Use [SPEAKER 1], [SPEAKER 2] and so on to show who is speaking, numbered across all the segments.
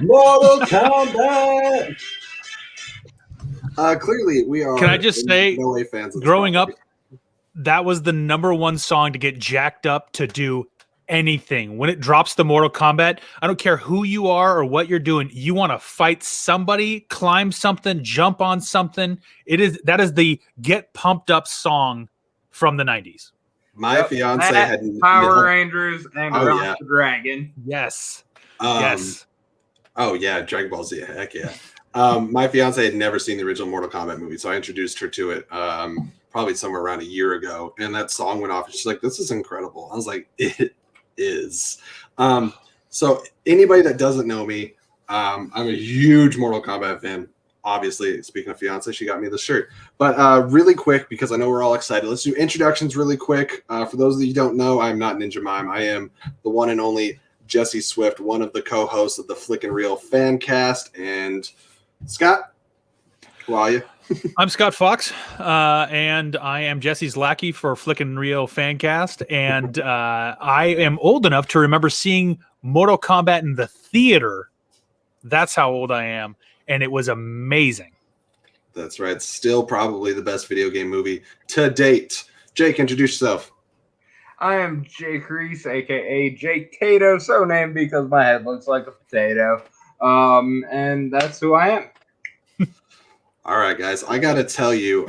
[SPEAKER 1] Mortal Kombat. Clearly, we are.
[SPEAKER 2] Can I just say,
[SPEAKER 1] no way fans of
[SPEAKER 2] growing up, that was the #1 song to get jacked up to do anything. When it drops the Mortal Kombat, I don't care who you are or what you're doing. You want to fight somebody, climb something, jump on something. That is the get pumped up song from the 90s.
[SPEAKER 1] My fiance had
[SPEAKER 3] Power Rangers and Rock the Dragon.
[SPEAKER 2] Yes.
[SPEAKER 1] Yes. Oh yeah, Dragon Ball Z. Heck yeah. My fiance had never seen the original Mortal Kombat movie, so I introduced her to it probably somewhere around a year ago, and that song went off, and she's like, "This is incredible." I was like, "It is." So anybody that doesn't know me, I'm a huge Mortal Kombat fan. Obviously, speaking of fiance, she got me the shirt. But really quick, because I know we're all excited, let's do introductions really quick. For those of you who don't know, I'm not Ninja Mime. I am the one and only Jesse Swift, one of the co-hosts of the Flick and Reel Fancast. And Scott, who are you?
[SPEAKER 2] I'm Scott Fox, and I am Jesse's lackey for Flick and Reel Fancast. And I am old enough to remember seeing Mortal Kombat in the theater. That's how old I am. And it was amazing.
[SPEAKER 1] That's right. Still probably the best video game movie to date. Jake, introduce yourself.
[SPEAKER 3] I am Jake Reese, a.k.a. Jake Tato, so named because my head looks like a potato. And that's who I am.
[SPEAKER 1] All right, guys. I got to tell you,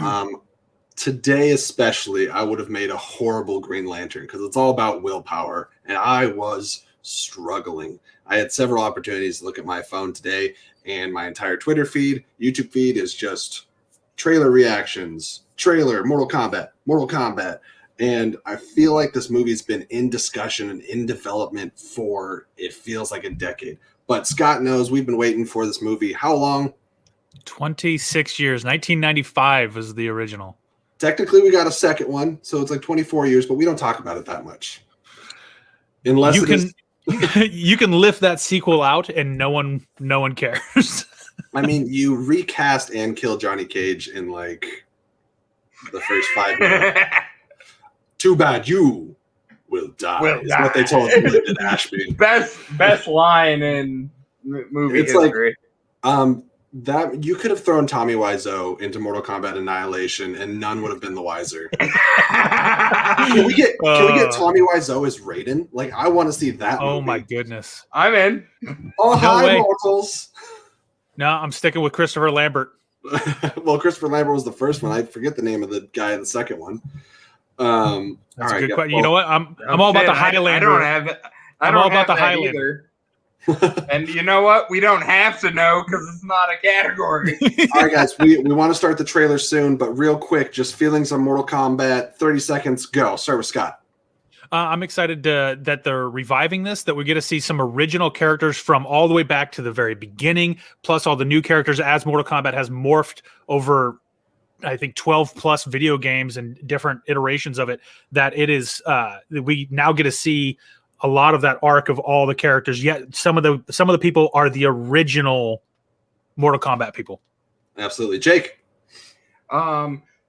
[SPEAKER 1] today especially, I would have made a horrible Green Lantern because it's all about willpower. And I was struggling. I had several opportunities to look at my phone today, and my entire Twitter feed, YouTube feed is just trailer reactions, Mortal Kombat. And I feel like this movie's been in discussion and in development for, it feels like a decade. But Scott knows we've been waiting for this movie. How long?
[SPEAKER 2] 26 years. 1995 was the original.
[SPEAKER 1] Technically, we got a second one, so it's like 24 years, but we don't talk about it that much. Unless
[SPEAKER 2] you can lift that sequel out and no one cares.
[SPEAKER 1] I mean, you recast and kill Johnny Cage in like the first 5 minutes. Too bad you will die. Is what they told him in Ashby.
[SPEAKER 3] Best line in movie history.
[SPEAKER 1] Like, that you could have thrown Tommy Wiseau into Mortal Kombat Annihilation, and none would have been the wiser. Can we get Tommy Wiseau as Raiden? Like, I want to see that.
[SPEAKER 2] Oh
[SPEAKER 1] movie.
[SPEAKER 2] My goodness!
[SPEAKER 3] I'm in.
[SPEAKER 1] Oh,
[SPEAKER 2] no
[SPEAKER 1] hi,
[SPEAKER 2] way.
[SPEAKER 1] mortals.
[SPEAKER 2] No, I'm sticking with Christopher Lambert.
[SPEAKER 1] Well, Christopher Lambert was the first one. I forget the name of the guy in the second one.
[SPEAKER 2] That's
[SPEAKER 1] all right,
[SPEAKER 2] a good question.
[SPEAKER 1] Well,
[SPEAKER 2] you know what? I'm all about the Highlander.
[SPEAKER 3] I don't have the Highlander. And you know what? We don't have to know because it's not a category.
[SPEAKER 1] All right, guys, we want to start the trailer soon, but real quick, just feelings on Mortal Kombat. 30 seconds, go. Start with Scott.
[SPEAKER 2] I'm excited that they're reviving this, that we get to see some original characters from all the way back to the very beginning, plus all the new characters as Mortal Kombat has morphed over, I think, 12 plus video games and different iterations of it, that it is we now get to see a lot of that arc of all the characters. Yet some of the people are the original Mortal Kombat people.
[SPEAKER 1] Absolutely. Jake.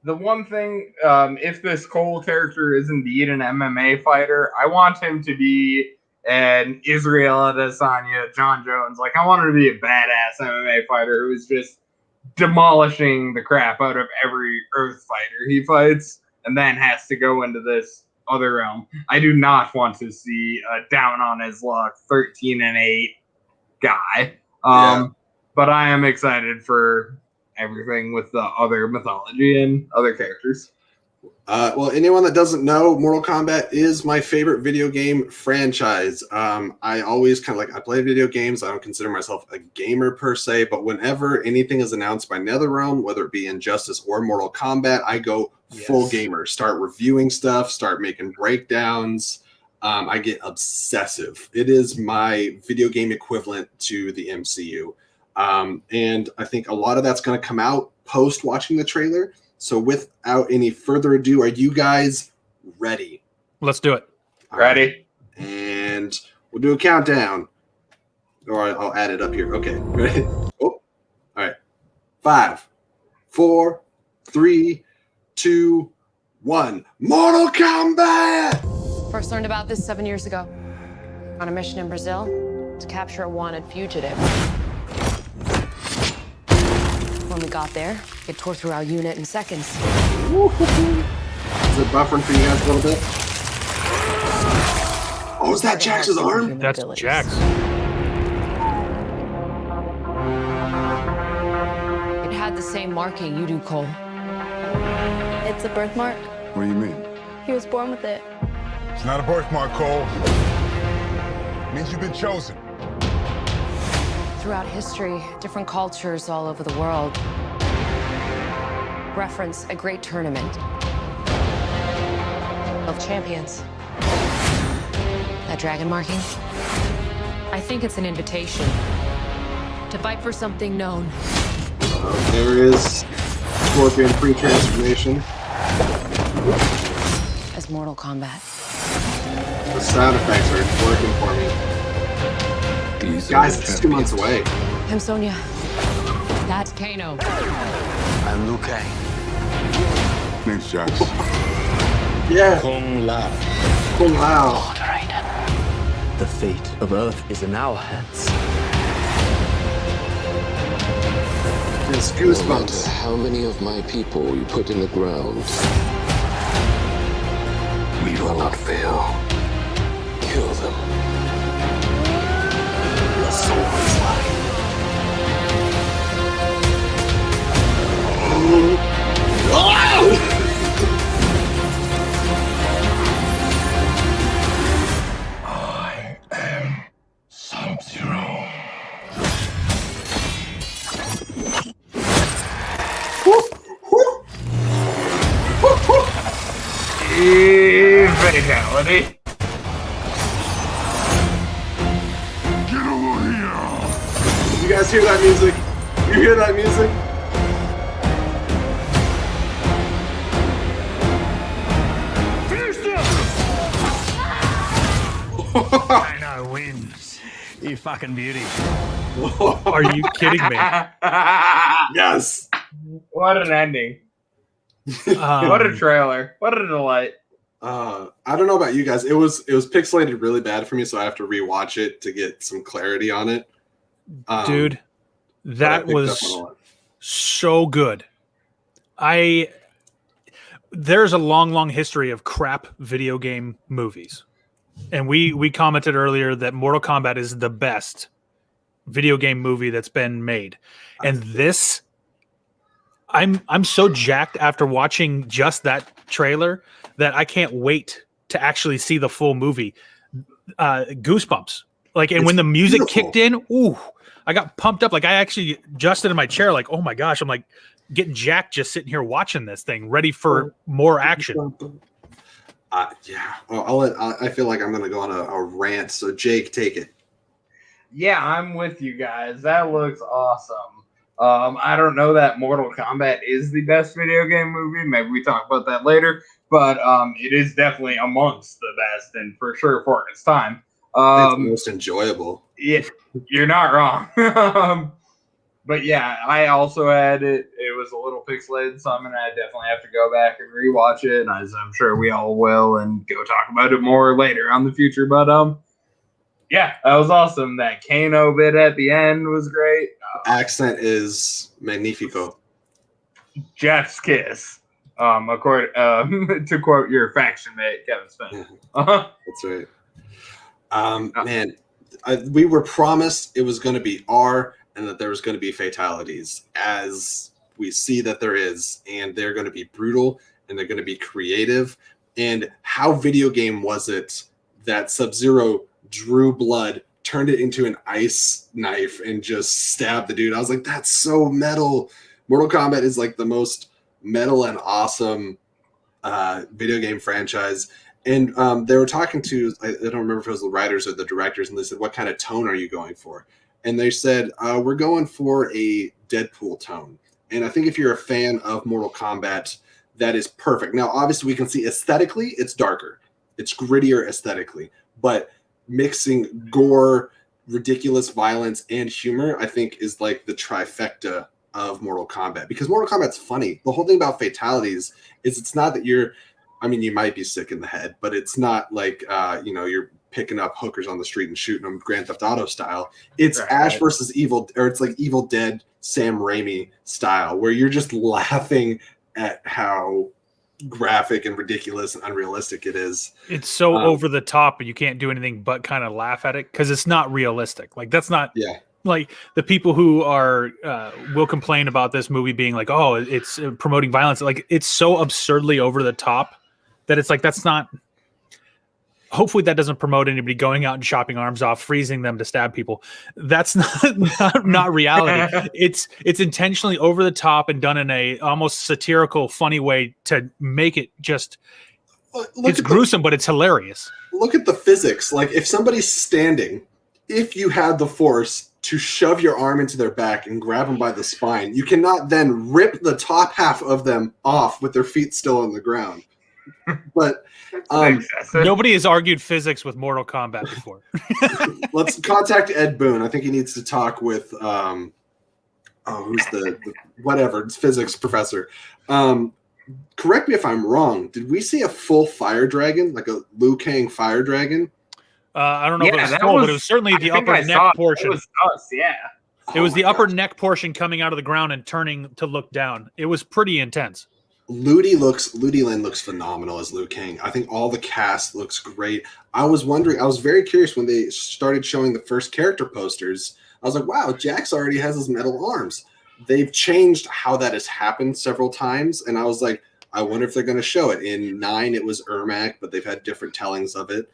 [SPEAKER 3] The one thing, if this Cole character is indeed an MMA fighter, I want him to be an Israel Adesanya, John Jones. Like, I want him to be a badass MMA fighter who is just demolishing the crap out of every Earth fighter he fights, and then has to go into this other realm. I do not want to see a down on his luck 13-8 guy. But I am excited for everything with the other mythology and other characters.
[SPEAKER 1] Well, anyone that doesn't know, Mortal Kombat is my favorite video game franchise. I always kind of I play video games. I don't consider myself a gamer per se, but whenever anything is announced by NetherRealm, whether it be Injustice or Mortal Kombat, I go full gamer, start reviewing stuff, start making breakdowns. I get obsessive. It is my video game equivalent to the MCU. And I think a lot of that's going to come out post watching the trailer. So without any further ado, are you guys ready?
[SPEAKER 2] Let's do it.
[SPEAKER 3] Ready.
[SPEAKER 1] And we'll do a countdown. Or I'll add it up here. Okay. Ready? Oh. All right. 5, 4, 3, 2, 1. Mortal Kombat!
[SPEAKER 4] First learned about this 7 years ago on a mission in Brazil. to capture a wanted fugitive. When we got there, it tore through our unit in seconds.
[SPEAKER 1] Is it buffering for you guys a little bit? Oh, is that Jax's arm?
[SPEAKER 2] That's Jax.
[SPEAKER 4] It had the same marking you do, Cole.
[SPEAKER 5] It's a birthmark.
[SPEAKER 6] What do you mean?
[SPEAKER 5] He was born with it.
[SPEAKER 6] It's not a birthmark, Cole. It means you've been chosen.
[SPEAKER 4] Throughout history, different cultures all over the world reference a great tournament of champions. That dragon marking? I think it's an invitation to fight for something known.
[SPEAKER 1] There is Scorpion pre-transformation.
[SPEAKER 4] As Mortal Kombat.
[SPEAKER 1] The sound effects are working for me. Guys, it's 2 months away.
[SPEAKER 4] I'm Sonya. That's Kano.
[SPEAKER 7] I'm Liu Kang.
[SPEAKER 6] Name's Jax.
[SPEAKER 1] Yeah.
[SPEAKER 7] Kung Lao.
[SPEAKER 1] Kung Lao.
[SPEAKER 7] Lord Raiden. The fate of Earth is in our hands.
[SPEAKER 1] It's
[SPEAKER 8] No matter
[SPEAKER 1] goosebumps.
[SPEAKER 8] how many of my people you put in the ground, we will not fail. Kill them.
[SPEAKER 7] The soul is life.
[SPEAKER 6] I am Sub-Zero.
[SPEAKER 3] Fatality.
[SPEAKER 6] Get over here!
[SPEAKER 1] You guys hear that music? You hear that music?
[SPEAKER 7] Kano wins. You fucking beauty.
[SPEAKER 2] Are you kidding me?
[SPEAKER 1] Yes.
[SPEAKER 3] What an ending. What a trailer. What a delight.
[SPEAKER 1] I don't know about you guys. It was pixelated really bad for me, so I have to rewatch it to get some clarity on it.
[SPEAKER 2] Dude,
[SPEAKER 1] but I
[SPEAKER 2] that
[SPEAKER 1] picked up on a
[SPEAKER 2] was
[SPEAKER 1] lot.
[SPEAKER 2] so good. There's a long history of crap video game movies. And we commented earlier that Mortal Kombat is the best video game movie that's been made. And this, I'm so jacked after watching just that trailer that I can't wait to actually see the full movie. Goosebumps. Like, and
[SPEAKER 1] It's
[SPEAKER 2] when the music
[SPEAKER 1] beautiful.
[SPEAKER 2] kicked in, ooh, I got pumped up. Like, I actually adjusted in my chair, like, oh my gosh, I'm like getting jacked just sitting here watching this thing, ready for more action.
[SPEAKER 1] Yeah. I feel like I'm going to go on a rant. So, Jake, take it.
[SPEAKER 3] Yeah, I'm with you guys. That looks awesome. I don't know that Mortal Kombat is the best video game movie. Maybe we talk about that later. But it is definitely amongst the best, and for sure for its time.
[SPEAKER 1] It's the most enjoyable.
[SPEAKER 3] Yeah, you're not wrong. But yeah, I also had it. It was a little pixelated, so I'm gonna definitely have to go back and rewatch it, as I'm sure we all will, and go talk about it more later on the future. But yeah, that was awesome. That Kano bit at the end was great.
[SPEAKER 1] Accent is magnifico.
[SPEAKER 3] Jeff's kiss. According to quote your faction mate Kevin Smith.
[SPEAKER 1] That's right. Man, we were promised it was going to be R and that there was going to be fatalities, as we see that there is, and they're going to be brutal and they're going to be creative. And how video game was it that Sub-Zero drew blood, turned it into an ice knife, and just stabbed the dude? I was like, that's so metal. Mortal Kombat is like the most metal and awesome video game franchise. And they were talking to, I don't remember if it was the writers or the directors, and they said, what kind of tone are you going for? And they said, we're going for a Deadpool tone. And I think if you're a fan of Mortal Kombat, that is perfect. Now, obviously, we can see aesthetically, it's darker. It's grittier aesthetically. But mixing gore, ridiculous violence, and humor, I think, is like the trifecta of Mortal Kombat. Because Mortal Kombat's funny. The whole thing about fatalities is it's not that you might be sick in the head, but it's not like, you're picking up hookers on the street and shooting them Grand Theft Auto style. It's
[SPEAKER 3] Right.
[SPEAKER 1] Ash versus Evil, or it's like Evil Dead Sam Raimi style, where you're just laughing at how graphic and ridiculous and unrealistic it is.
[SPEAKER 2] It's so over the top, but you can't do anything but kind of laugh at it because it's not realistic. Like that's not like the people who are will complain about this movie being like, oh, it's promoting violence. Like it's so absurdly over the top that it's like that's not. Hopefully that doesn't promote anybody going out and chopping arms off, freezing them to stab people. That's not reality. It's intentionally over the top and done in a almost satirical, funny way to make it just. It's gruesome, but it's hilarious.
[SPEAKER 1] Look at the physics. Like if somebody's standing, if you had the force to shove your arm into their back and grab them by the spine, you cannot then rip the top half of them off with their feet still on the ground. But
[SPEAKER 2] nobody has argued physics with Mortal Kombat before.
[SPEAKER 1] Let's contact Ed Boon. I think he needs to talk with who's the whatever, it's physics professor. Correct me if I'm wrong. Did we see a full fire dragon, like a Liu Kang fire dragon?
[SPEAKER 2] I don't know if it was full, but it was certainly the upper neck portion.
[SPEAKER 3] It was us, yeah.
[SPEAKER 2] It was the upper neck portion coming out of the ground and turning to look down. It was pretty intense.
[SPEAKER 1] Ludi Lin looks phenomenal as Liu Kang. I think all the cast looks great. I was very curious when they started showing the first character posters. I was like, wow, Jax already has his metal arms. They've changed how that has happened several times, and I was like, I wonder if they're going to show it. In 9, it was Ermac, but they've had different tellings of it.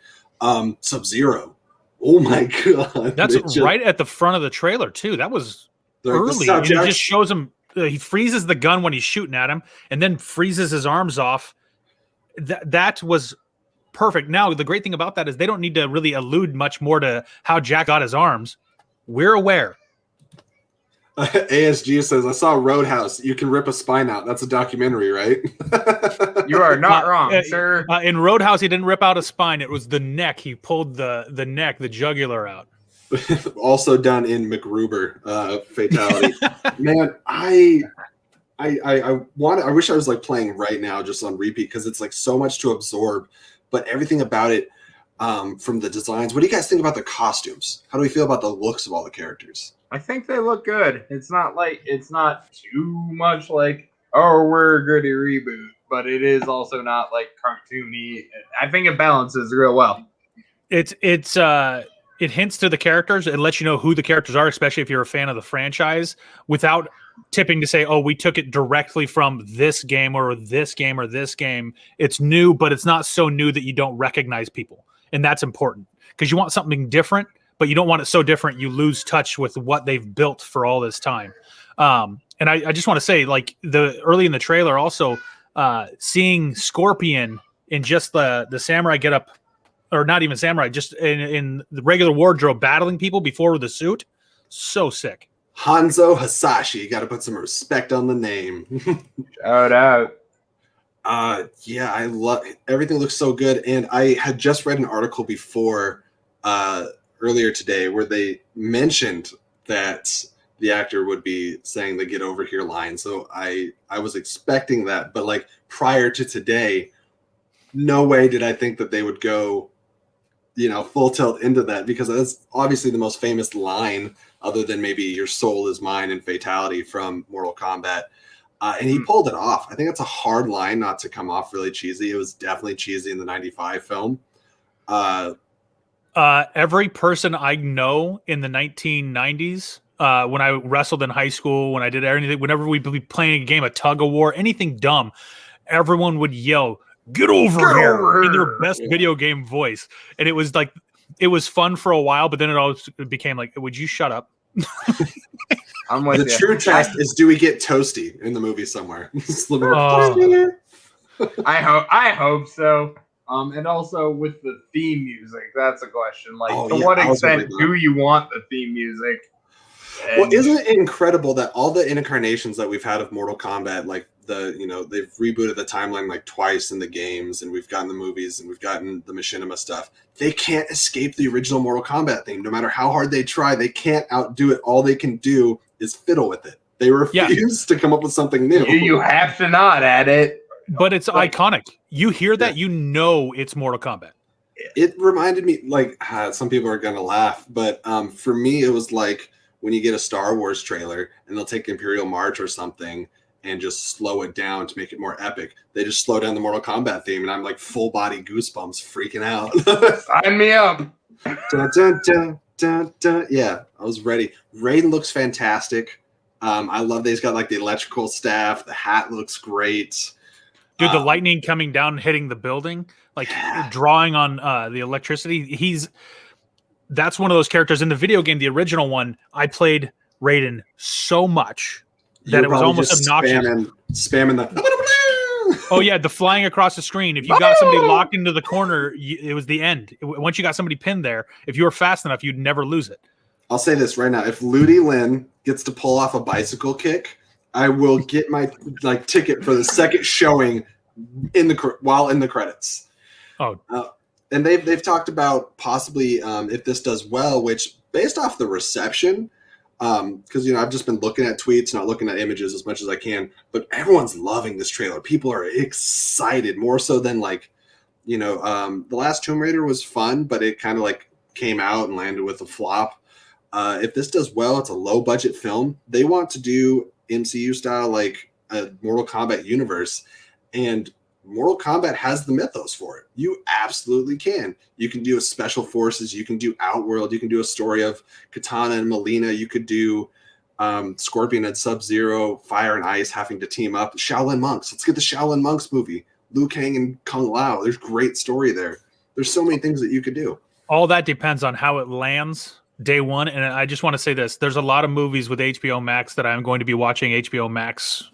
[SPEAKER 1] Sub-Zero. Oh my god.
[SPEAKER 2] That's right at the front of the trailer, too. That was early. And it just shows him. He freezes the gun when he's shooting at him and then freezes his arms off. That was perfect. Now, the great thing about that is they don't need to really allude much more to how Jack got his arms. We're aware.
[SPEAKER 1] ASG says, I saw Roadhouse. You can rip a spine out. That's a documentary, right?
[SPEAKER 3] You are not wrong, sir.
[SPEAKER 2] In Roadhouse, he didn't rip out a spine. It was the neck. He pulled the neck, the jugular out.
[SPEAKER 1] Also done in MacGruber Fatality. Man, I wish I was like playing right now just on repeat because it's like so much to absorb, but everything about it from the designs. What do you guys think about the costumes? How do we feel about the looks of all the characters?
[SPEAKER 3] I think they look good. It's not too much like, oh, we're a gritty reboot, but it is also not like cartoony. I think it balances real well.
[SPEAKER 2] It hints to the characters. It lets you know who the characters are, especially if you're a fan of the franchise, without tipping to say, oh, we took it directly from this game or this game or this game. It's new, but it's not so new that you don't recognize people. And that's important because you want something different, but you don't want it so different you lose touch with what they've built for all this time. And I just want to say, like early in the trailer, also seeing Scorpion in just the samurai getup, or not even samurai, just in the regular wardrobe, battling people before the suit. So sick.
[SPEAKER 1] Hanzo Hasashi. Got to put some respect on the name.
[SPEAKER 3] Shout out.
[SPEAKER 1] Yeah, I love everything. Looks so good. And I had just read an article before earlier today where they mentioned that the actor would be saying the "get over here" line. So I was expecting that, but like prior to today, no way did I think that they would go, full tilt into that, because that's obviously the most famous line other than maybe "your soul is mine" and Fatality from Mortal Kombat. And he pulled it off. I think that's a hard line not to come off really cheesy. It was definitely cheesy in the 95 film.
[SPEAKER 2] Every person I know in the 1990s, when I wrestled in high school, when I did anything, whenever we'd be playing a game of tug of war, anything dumb, everyone would yell, "Get over here!" in their best video game voice. And it was like, it was fun for a while, but then it always became like, would you shut up?
[SPEAKER 3] I'm with
[SPEAKER 1] the
[SPEAKER 3] you.
[SPEAKER 1] true test is, do we get Toasty in the movie somewhere?
[SPEAKER 3] I hope so. And also with the theme music, that's a question. Like, to what extent do you want the theme music?
[SPEAKER 1] Well, isn't it incredible that all the incarnations that we've had of Mortal Kombat, like they've rebooted the timeline like twice in the games, and we've gotten the movies, and we've gotten the Machinima stuff. They can't escape the original Mortal Kombat theme. No matter how hard they try, they can't outdo it. All they can do is fiddle with it. They refuse to come up with something new.
[SPEAKER 3] You have to nod at it.
[SPEAKER 2] But it's iconic. You hear that, you know it's Mortal Kombat.
[SPEAKER 1] It reminded me, like, some people are gonna laugh, but for me, it was like when you get a Star Wars trailer and they'll take Imperial March or something and just slow it down to make it more epic. They just slow down the Mortal Kombat theme, and I'm like full body goosebumps, freaking out.
[SPEAKER 3] Sign me up.
[SPEAKER 1] Dun, dun, dun, dun, dun. Yeah, I was ready. Raiden looks fantastic. I love that he's got like the electrical staff. The hat looks great.
[SPEAKER 2] Dude, the lightning coming down, hitting the building, like drawing on the electricity. That's one of those characters in the video game, the original one. I played Raiden so much that it was almost obnoxious.
[SPEAKER 1] Spamming the.
[SPEAKER 2] Oh yeah, the flying across the screen. If you got somebody locked into the corner, it was the end. Once you got somebody pinned there, if you were fast enough, you'd never lose it.
[SPEAKER 1] I'll say this right now: if Ludi Lin gets to pull off a bicycle kick, I will get my ticket for the second showing while in the credits.
[SPEAKER 2] Oh,
[SPEAKER 1] and they've talked about possibly if this does well, which based off the reception, because I've just been looking at tweets, not looking at images as much as I can, but everyone's loving this trailer. People are excited more so than the last Tomb Raider was fun, but it kind of like came out and landed with a flop. If this does well, it's a low budget film. They want to do MCU style, like a Mortal Kombat universe, and Mortal Kombat has the mythos for it. You absolutely can. You can do a Special Forces. You can do Outworld. You can do a story of Katana and Melina. You could do Scorpion and Sub-Zero, Fire and Ice having to team up. Shaolin Monks. Let's get the Shaolin Monks movie. Liu Kang and Kung Lao. There's great story there. There's so many things that you could do.
[SPEAKER 2] All that depends on how it lands day one. And I just want to say this. There's a lot of movies with HBO Max that I'm going to be watching HBO Max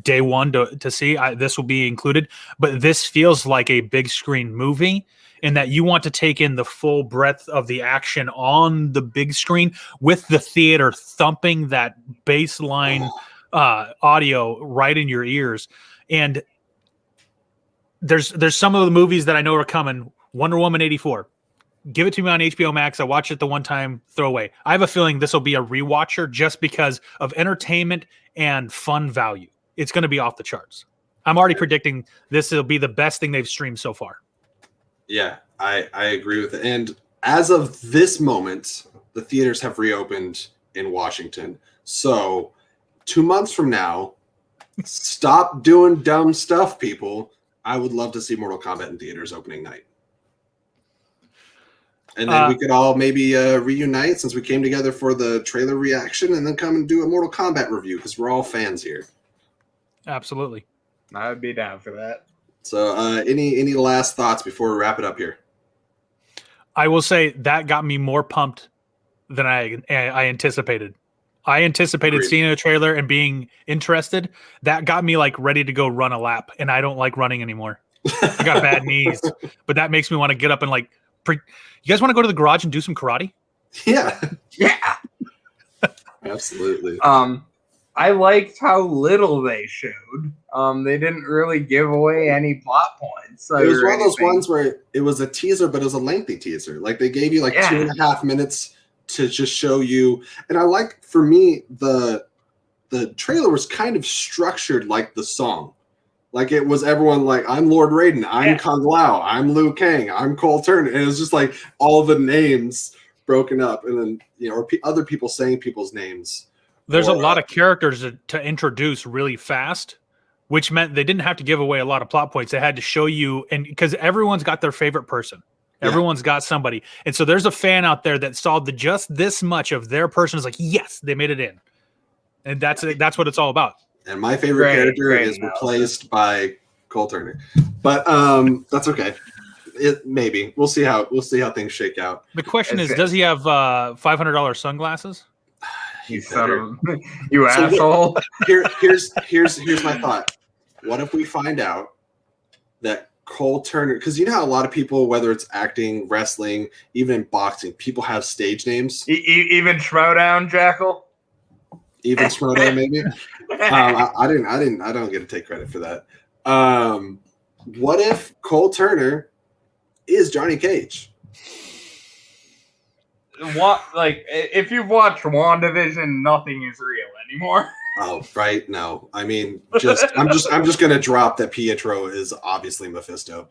[SPEAKER 2] day one to see. This will be included. But this feels like a big screen movie in that you want to take in the full breadth of the action on the big screen with the theater thumping that baseline audio right in your ears. And there's some of the movies that I know are coming. Wonder Woman 84. Give it to me on HBO Max. I watched it the one time, throw away. I have a feeling this will be a rewatcher just because of entertainment and fun value. It's going to be off the charts. I'm already predicting this will be the best thing they've streamed so far.
[SPEAKER 1] Yeah, I agree with it. And as of this moment, the theaters have reopened in Washington. So 2 months from now, stop doing dumb stuff, people. I would love to see Mortal Kombat in theaters opening night. And then we could all maybe reunite since we came together for the trailer reaction and then come and do a Mortal Kombat review because we're all fans here.
[SPEAKER 2] Absolutely.
[SPEAKER 3] I would be down for that.
[SPEAKER 1] So any last thoughts before we wrap it up here?
[SPEAKER 2] I will say that got me more pumped than I anticipated. I anticipated seeing a trailer and being interested. That got me like ready to go run a lap, and I don't like running anymore. I got bad knees, but that makes me want to get up and like. You guys want to go to the garage and do some karate?
[SPEAKER 1] Yeah.
[SPEAKER 3] Yeah.
[SPEAKER 1] Absolutely.
[SPEAKER 3] I liked how little they showed. They didn't really give away any plot points.
[SPEAKER 1] It was one of those ones where it was a teaser, but it was a lengthy teaser. Like they gave you 2.5 minutes to just show you. And I like, for me, the trailer was kind of structured like the song. Like it was everyone like, I'm Lord Raiden, I'm Kung Lao, I'm Liu Kang, I'm Cole Turner. And it was just like all the names broken up. And then, or other people saying people's names.
[SPEAKER 2] There's a lot of characters to introduce really fast, which meant they didn't have to give away a lot of plot points. They had to show you, and because everyone's got their favorite person. Everyone's got somebody. And so there's a fan out there that saw just this much of their person is like, yes, they made it in. And that's what it's all about.
[SPEAKER 1] And my favorite character is replaced by Cole Turner, but that's okay. Maybe we'll see how things shake out.
[SPEAKER 2] The question is, does he have $500 sunglasses?
[SPEAKER 3] You son of you asshole.
[SPEAKER 1] Here's my thought. What if we find out that Cole Turner, because you know how a lot of people, whether it's acting, wrestling, even boxing, people have stage names.
[SPEAKER 3] Even Schmodown, Jackal.
[SPEAKER 1] Even Schmodown, maybe. I don't get to take credit for that. What if Cole Turner is Johnny Cage?
[SPEAKER 3] If you've watched WandaVision, nothing is real anymore.
[SPEAKER 1] Oh, right. No, I mean, I'm just gonna drop that Pietro is obviously Mephisto.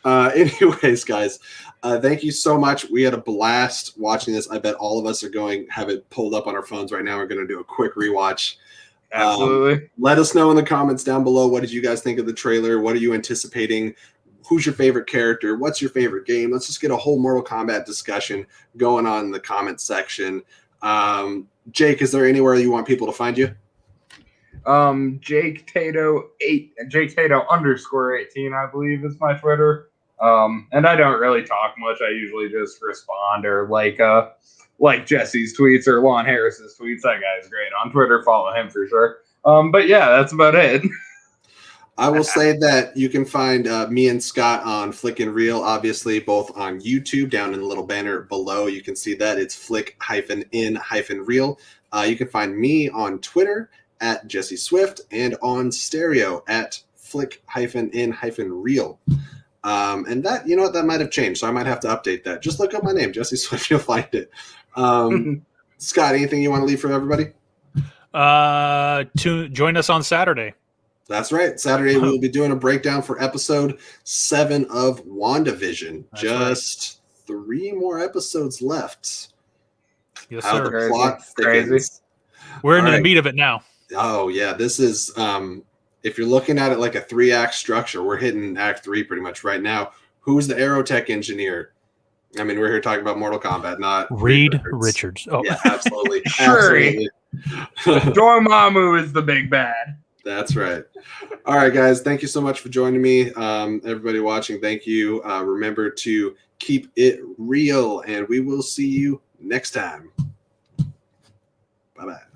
[SPEAKER 1] Anyways, guys, thank you so much. We had a blast watching this. I bet all of us are have it pulled up on our phones right now. We're going to do a quick rewatch.
[SPEAKER 3] Absolutely.
[SPEAKER 1] Let us know in the comments down below. What did you guys think of the trailer? What are you anticipating? Who's your favorite character? What's your favorite game? Let's just get a whole Mortal Kombat discussion going on in the comment section. Jake, is there anywhere you want people to find you?
[SPEAKER 3] Jake Tato _18, I believe is my Twitter. And I don't really talk much. I usually just respond or like Jesse's tweets or Lon Harris's tweets. That guy's great on Twitter. Follow him for sure. But yeah, that's about it.
[SPEAKER 1] I will say that you can find me and Scott on Flick and Reel, obviously, both on YouTube. Down in the little banner below, you can see that it's Flick-in-Reel. You can find me on Twitter at Jesse Swift and on Stereo at Flick-in-Reel. And that, you know what, that might have changed, so I might have to update that. Just look up my name, Jesse Swift, you'll find it. Scott, anything you want to leave for everybody?
[SPEAKER 2] To join us on Saturday.
[SPEAKER 1] That's right. Saturday we'll be doing a breakdown for episode 7 of WandaVision.
[SPEAKER 2] That's
[SPEAKER 1] Just 3 more episodes left.
[SPEAKER 2] Yes,
[SPEAKER 1] How
[SPEAKER 2] sir.
[SPEAKER 1] the plot
[SPEAKER 3] Crazy.
[SPEAKER 1] thickens.
[SPEAKER 2] We're into
[SPEAKER 1] All
[SPEAKER 2] the
[SPEAKER 1] right.
[SPEAKER 2] meat of it now.
[SPEAKER 1] Oh yeah, this is if you're looking at it like a 3-act structure, we're hitting Act 3 pretty much right now. Who's the Aerotech engineer? I mean, we're here talking about Mortal Kombat, not
[SPEAKER 2] Reed Richards. Oh,
[SPEAKER 1] Yeah, absolutely.
[SPEAKER 3] Shuri.
[SPEAKER 1] Absolutely.
[SPEAKER 3] Dormammu is the big bad.
[SPEAKER 1] That's right. All right, guys. Thank you so much for joining me. Everybody watching, thank you. Remember to keep it real, and we will see you next time. Bye-bye.